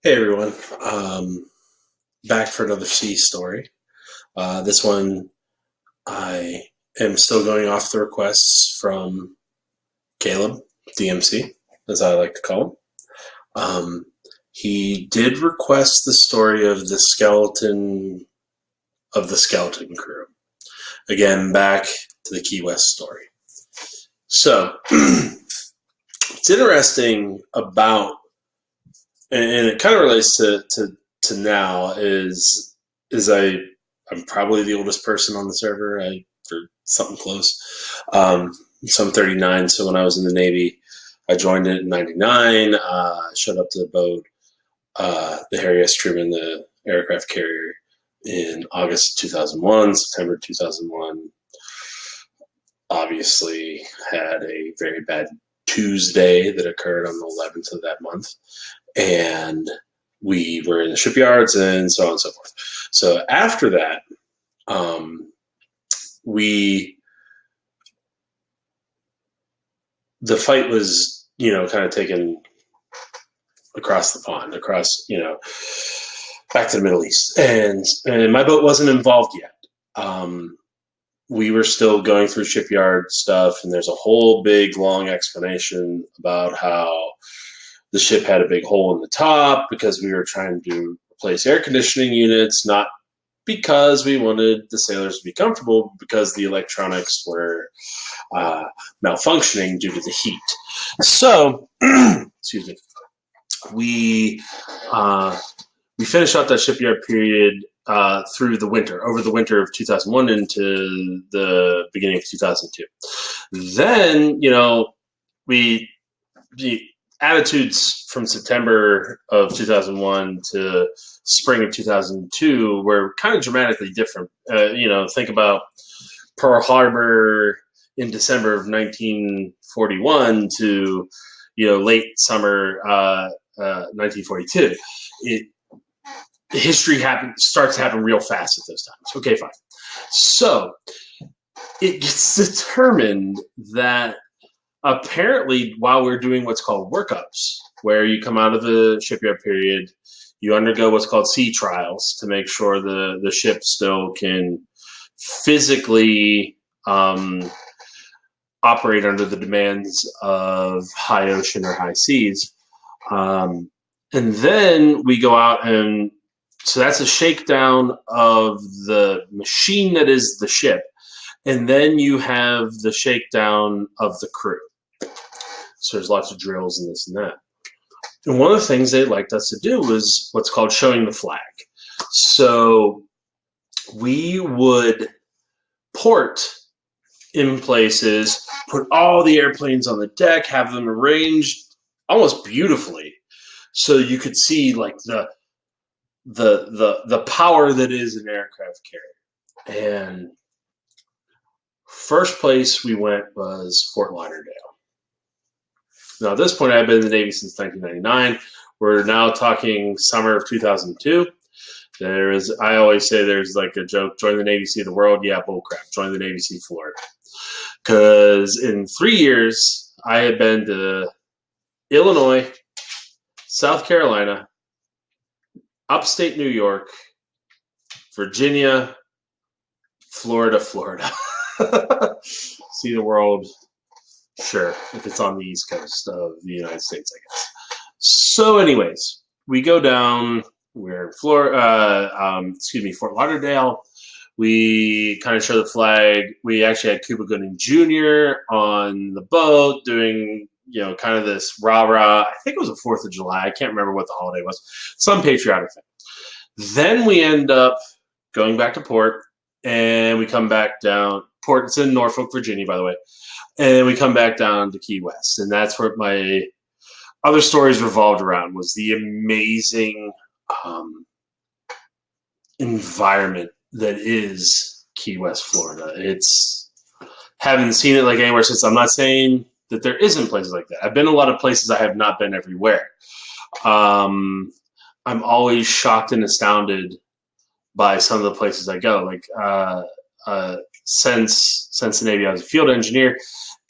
Hey everyone, back for another sea story. This one, I am still going off the requests from Caleb, DMC, as I like to call him. He did request the story of the skeleton crew. Again, back to the Key West story. So, it's interesting about, and it kind of relates to now is I'm probably the oldest person on the server, or something close. So I'm 39. So when I was in the Navy, I joined it in '99. Showed up to the boat, the Harry S. Truman, the aircraft carrier, in August 2001, September 2001. Obviously, had a very bad Tuesday that occurred on the 11th of that month, and we were in the shipyards and so on and so forth. So after that, we the fight was kind of taken across the pond, back to the Middle East, and my boat wasn't involved yet. We were still going through shipyard stuff, and there's a whole big long explanation about how the ship had a big hole in the top because we were trying to replace air conditioning units, not because we wanted the sailors to be comfortable, because the electronics were malfunctioning due to the heat. So, excuse me, we finished out that shipyard period through the winter, over the winter of 2001 into the beginning of 2002. Then, the attitudes from September of 2001 to spring of 2002 were kind of dramatically different. Think about Pearl Harbor in December of 1941 to, late summer 1942. History starts to happen real fast at those times. Okay, fine. So it gets determined that apparently while we're doing what's called workups, where you come out of the shipyard period, you undergo what's called sea trials to make sure the ship still can physically operate under the demands of high ocean or high seas. And then we go out, and so that's a shakedown of the machine that is the ship. And then you have the shakedown of the crew. So there's lots of drills and this and that. And one of the things they liked us to do was what's called showing the flag. So we would port in places, put all the airplanes on the deck, have them arranged almost beautifully, so you could see like the power that is an aircraft carrier. And first place we went was Fort Lauderdale. Now, at this point, I've been in the Navy since 1999. We're now talking summer of 2002. I always say there's like a joke, join the Navy, see the world. Yeah, bullcrap. Join the Navy, see Florida. Because in 3 years, I had been to Illinois, South Carolina, upstate New York, Virginia, Florida. See the world. Sure, if it's on the East Coast of the United States, I guess. So anyways, we go down, we're in Fort Lauderdale. We kind of show the flag. We actually had Cuba Gooding Jr. on the boat doing, kind of this rah-rah. I think it was the 4th of July. I can't remember what the holiday was. Some patriotic thing. Then we end up going back to port, and we come back down. Port, it's in Norfolk, Virginia, by the way. And we come back down to Key West. And that's where my other stories revolved around, was the amazing environment that is Key West, Florida. Haven't seen it like anywhere since. I'm not saying that there isn't places like that. I've been a lot of places. I have not been everywhere. I'm always shocked and astounded by some of the places I go. Like since the Navy, I was a field engineer,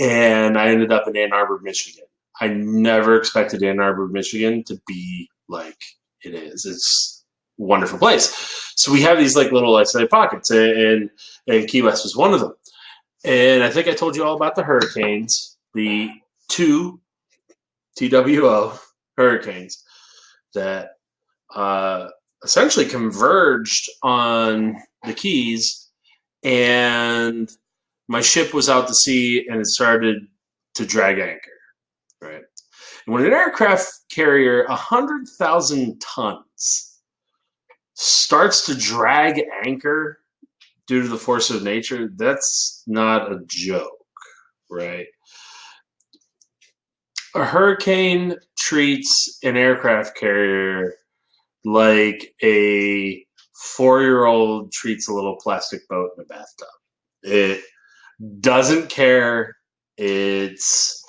and I ended up in Ann Arbor, Michigan. I never expected Ann Arbor, Michigan to be like it is. It's a wonderful place. So we have these like little isolated pockets, and Key West was one of them. And I think I told you all about the hurricanes, the two TWO hurricanes that essentially converged on the Keys, and my ship was out to sea and it started to drag anchor, right? And when an aircraft carrier 100,000 tons starts to drag anchor due to the force of nature, that's not a joke, right? A hurricane treats an aircraft carrier like a 4-year-old treats a little plastic boat in a bathtub. It doesn't care. It's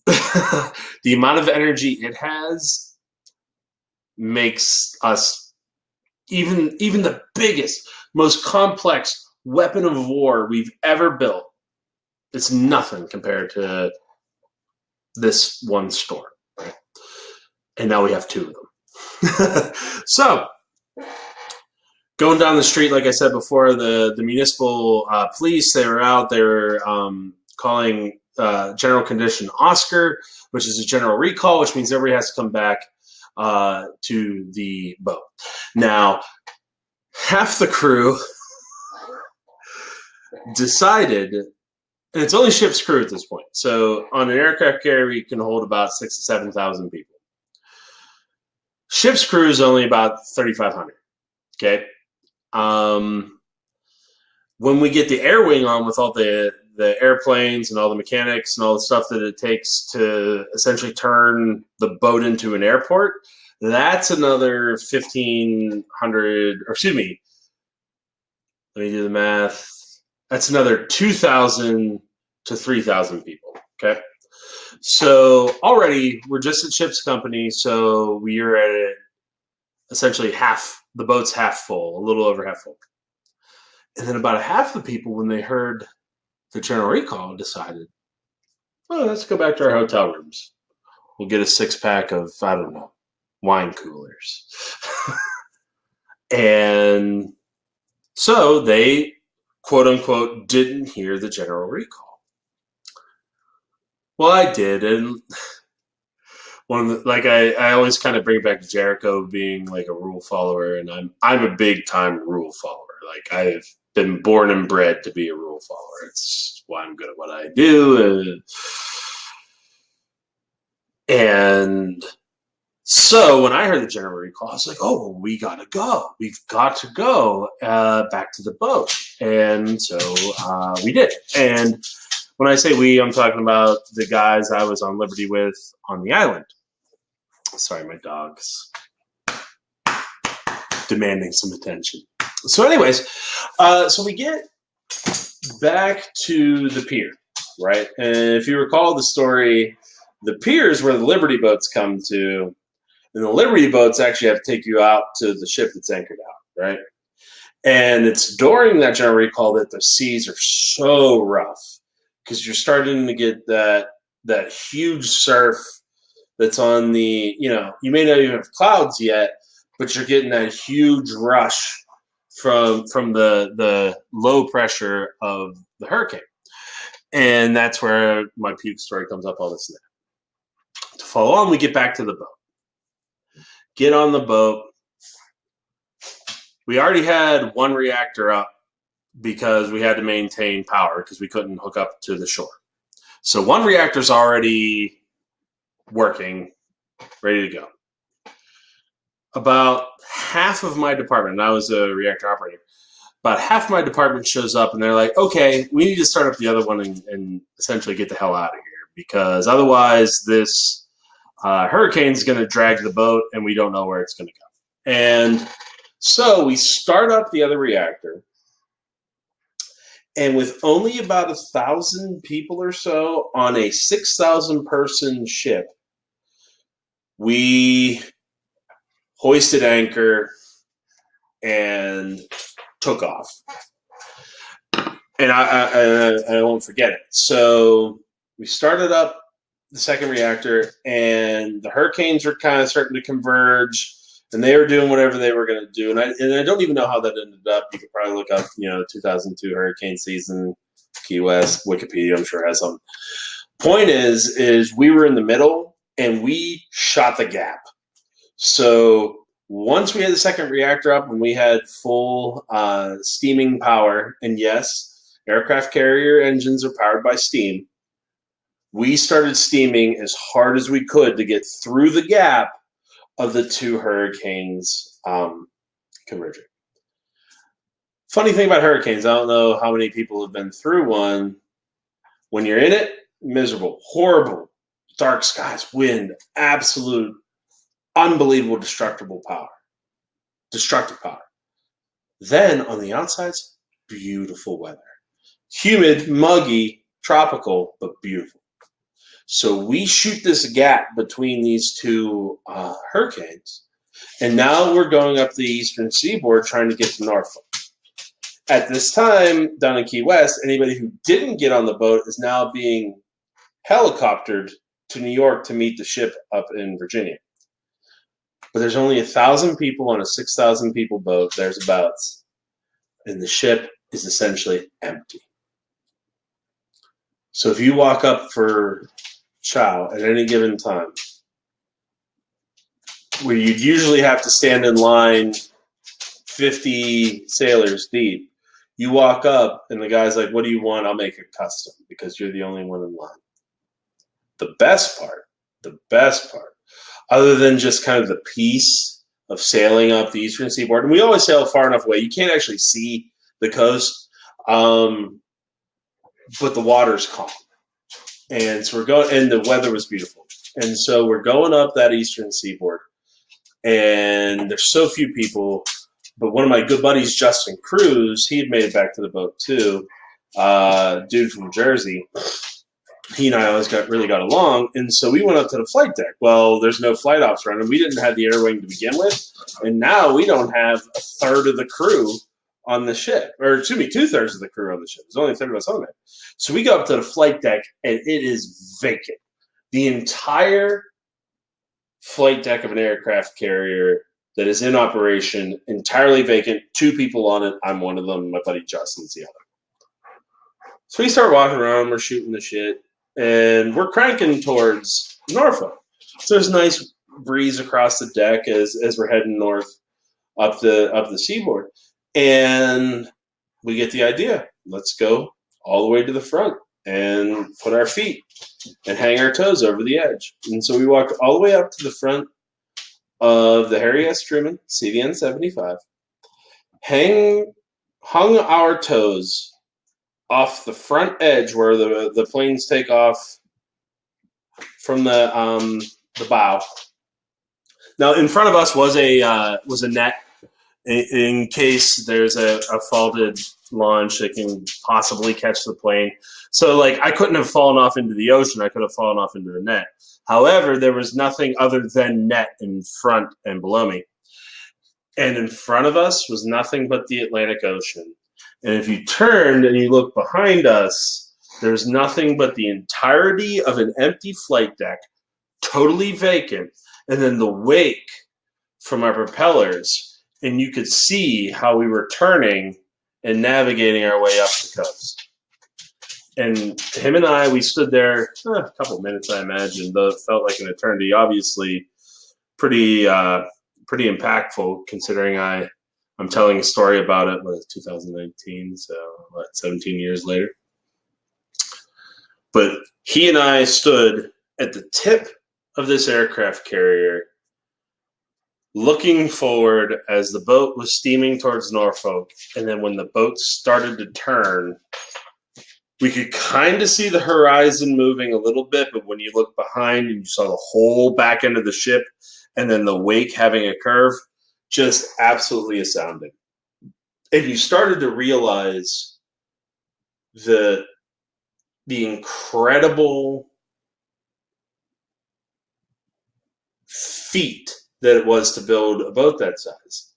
the amount of energy it has makes us even the biggest, most complex weapon of war we've ever built. It's nothing compared to this one storm, right? And now we have two of them. So, going down the street, like I said before, the municipal police, they were out. They were calling general condition Oscar, which is a general recall, which means everybody has to come back to the boat. Now, half the crew decided, and it's only ship's crew at this point. So on an aircraft carrier, you can hold about 6,000 to 7,000 people. Ship's crew is only about 3,500. Okay. When we get the air wing on with all the airplanes and all the mechanics and all the stuff that it takes to essentially turn the boat into an airport, that's another 1,500, or excuse me, let me do the math. That's another 2,000 to 3,000 people. Okay. So already we're just a ship's company. So we are at essentially half, the boat's half full, a little over half full. And then about half the people, when they heard the general recall, decided, oh, let's go back to our hotel rooms. We'll get a 6-pack of, I don't know, wine coolers. And so they, quote unquote, didn't hear the general recall. Well, I did. And one of the, like I always kind of bring back to Jericho being like a rule follower, and I'm a big time rule follower. Like I've been born and bred to be a rule follower. It's why I'm good at what I do. And so when I heard the general recall, I was like, oh, well, we got to go. We've got to go back to the boat. And so we did. And when I say we, I'm talking about the guys I was on Liberty with on the island. Sorry, my dog's demanding some attention. So anyways, so we get back to the pier, right? And if you recall the story, the pier is where the Liberty boats come to, and the Liberty boats actually have to take you out to the ship that's anchored out, right? And it's during that general recall that the seas are so rough because you're starting to get that huge surf that's on the, you may not even have clouds yet, but you're getting that huge rush from the low pressure of the hurricane. And that's where my puke story comes up all this now. To follow on, we get back to the boat. Get on the boat. We already had one reactor up because we had to maintain power because we couldn't hook up to the shore. So one reactor's already working, ready to go. About half of my department, and I was a reactor operator, about half my department shows up and they're like, okay, we need to start up the other one and essentially get the hell out of here because otherwise this hurricane's going to drag the boat and we don't know where it's going to go. And so we start up the other reactor, and with only about 1,000 people or so on a 6,000 person ship, we hoisted anchor and took off. And I won't forget it. So we started up the second reactor, and the hurricanes were kind of starting to converge, and they were doing whatever they were going to do. And I don't even know how that ended up. You could probably look up, 2002 hurricane season, Key West, Wikipedia, I'm sure has some. Point is we were in the middle, and we shot the gap. So once we had the second reactor up and we had full steaming power, and yes, aircraft carrier engines are powered by steam, we started steaming as hard as we could to get through the gap of the two hurricanes converging. Funny thing about hurricanes, I don't know how many people have been through one. When you're in it, miserable, horrible, dark skies, wind, absolute, unbelievable destructive power. Then on the outsides, beautiful weather. Humid, muggy, tropical, but beautiful. So we shoot this gap between these two hurricanes, and now we're going up the eastern seaboard trying to get to Norfolk. At this time, down in Key West, anybody who didn't get on the boat is now being helicoptered to New York to meet the ship up in Virginia. But there's only 1,000 people on a 6,000 people boat, thereabouts, and the ship is essentially empty. So if you walk up for chow at any given time, where you'd usually have to stand in line 50 sailors deep, you walk up and the guy's like, what do you want? I'll make it custom because you're the only one in line. The best part, other than just kind of the peace of sailing up the eastern seaboard, and we always sail far enough away, you can't actually see the coast, but the water's calm. And so we're going, and the weather was beautiful. And so we're going up that eastern seaboard, and there's so few people. But one of my good buddies, Justin Cruz, he had made it back to the boat too. Dude from Jersey. He and I always really got along, and so we went up to the flight deck. Well, there's no flight ops running. We didn't have the air wing to begin with, and now we don't have a third of the crew on the ship, or excuse me, 2/3 of the crew on the ship. There's only a third of us on there. So we go up to the flight deck, and it is vacant. The entire flight deck of an aircraft carrier that is in operation, entirely vacant, 2 people on it. I'm one of them. My buddy Justin's the other. So we start walking around. We're shooting the shit, and we're cranking towards Norfolk. So there's a nice breeze across the deck as we're heading north up the seaboard. And we get the idea. Let's go all the way to the front and put our feet and hang our toes over the edge. And so we walked all the way up to the front of the Harry S. Truman CVN 75, hung our toes off the front edge where the planes take off from the bow. Now, in front of us was a net in case there's a faulted launch that can possibly catch the plane. So, I couldn't have fallen off into the ocean. I could have fallen off into the net. However, there was nothing other than net in front and below me. And in front of us was nothing but the Atlantic Ocean. And if you turned and you look behind us, there's nothing but the entirety of an empty flight deck, totally vacant, and then the wake from our propellers. And you could see how we were turning and navigating our way up the coast. And him and I, we stood there a couple minutes, I imagine, though it felt like an eternity. Obviously, pretty impactful considering I'm telling a story about it. What is 2019? So 17 years later. But he and I stood at the tip of this aircraft carrier, looking forward as the boat was steaming towards Norfolk. And then when the boat started to turn, we could kind of see the horizon moving a little bit, but when you look behind and you saw the whole back end of the ship and then the wake having a curve, just absolutely astounding. And you started to realize the incredible feat that it was to build a boat that size.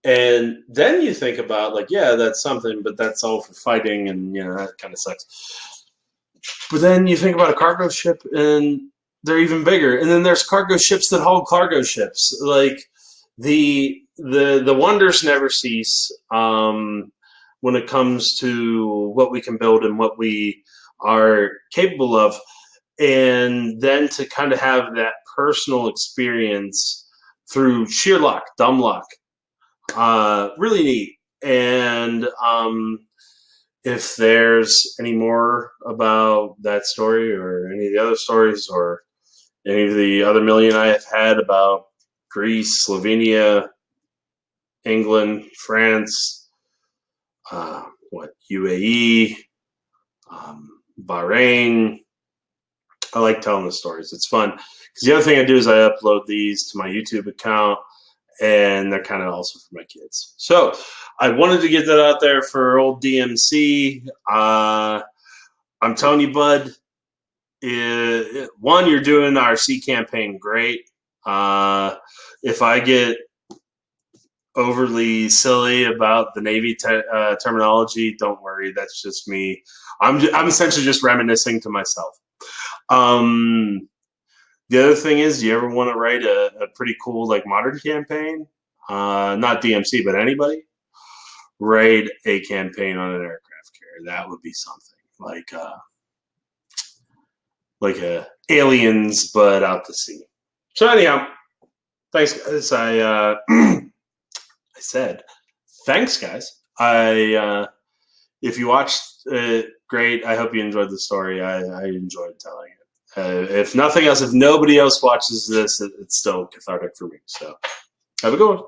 And then you think about, yeah, that's something, but that's all for fighting, and, that kind of sucks. But then you think about a cargo ship, and they're even bigger. And then there's cargo ships that haul cargo ships. Like the wonders never cease when it comes to what we can build and what we are capable of. And then to kind of have that personal experience through sheer luck, dumb luck, really neat. And if there's any more about that story or any of the other stories or any of the other million I have had about Greece, Slovenia, England, France, UAE, Bahrain. I like telling the stories. It's fun. Because the other thing I do is I upload these to my YouTube account, and they're kind of also for my kids. So I wanted to get that out there for old DMC. I'm telling you, bud, one, you're doing our sea campaign great. If I get overly silly about the Navy terminology, don't worry. That's just me. I'm essentially just reminiscing to myself. The other thing is, do you ever want to write a pretty cool like modern campaign? Not DMC, but anybody? Write a campaign on an aircraft carrier. That would be something like a aliens, but out to sea. So anyhow, thanks guys. I said thanks guys. If you watched it, great. I hope you enjoyed the story. I enjoyed telling it. If nothing else, if nobody else watches this, it's still cathartic for me. So have a good one.